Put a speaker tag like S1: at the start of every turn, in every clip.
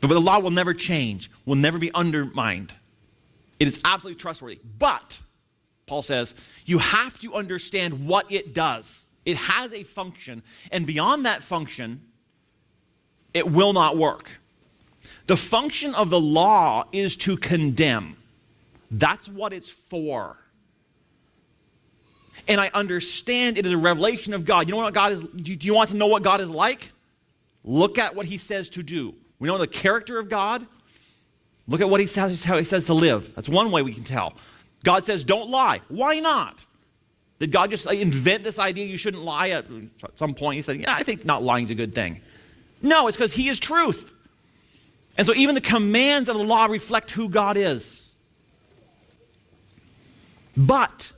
S1: But the law will never change, will never be undermined. It is absolutely trustworthy. But, Paul says, you have to understand what it does. It has a function, and beyond that function, it will not work. The function of the law is to condemn. That's what it's for. And I understand it is a revelation of God. You know what God is? Do you want to know what God is like? Look at what he says to do. We know the character of God. Look at what he says, how he says to live. That's one way we can tell. God says, don't lie. Why not? Did God just invent this idea you shouldn't lie at some point? He said, yeah, I think not lying is a good thing. No, it's because he is truth. And so even the commands of the law reflect who God is. But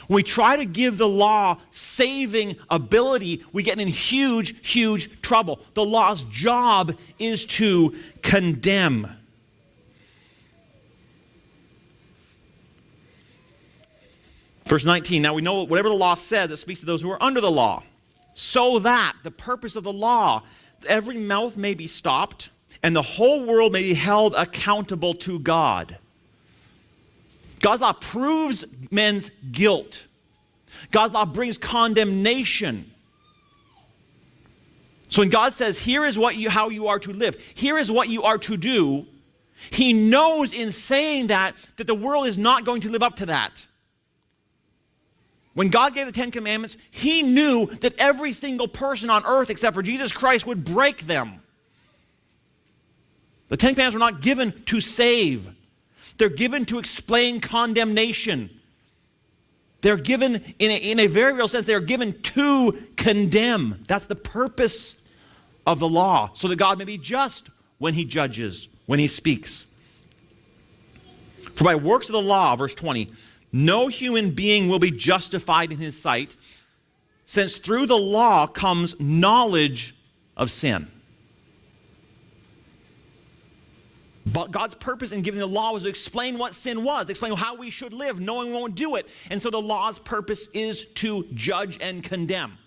S1: when we try to give the law saving ability, we get in huge, huge trouble. The law's job is to condemn. Verse 19, now we know whatever the law says, it speaks to those who are under the law. So that the purpose of the law, every mouth may be stopped, and the whole world may be held accountable to God. God's law proves men's guilt. God's law brings condemnation. So when God says, here is how you are to live, here is what you are to do, he knows in saying that the world is not going to live up to that. When God gave the Ten Commandments, he knew that every single person on earth except for Jesus Christ would break them. The Ten Commandments were not given to save. They're given to explain condemnation. They're given, in a very real sense, they're given to condemn. That's the purpose of the law, so that God may be just when he judges, when he speaks. For by works of the law, verse 20, no human being will be justified in his sight, since through the law comes knowledge of sin. But God's purpose in giving the law was to explain what sin was, explain how we should live, knowing we won't do it. And so the law's purpose is to judge and condemn.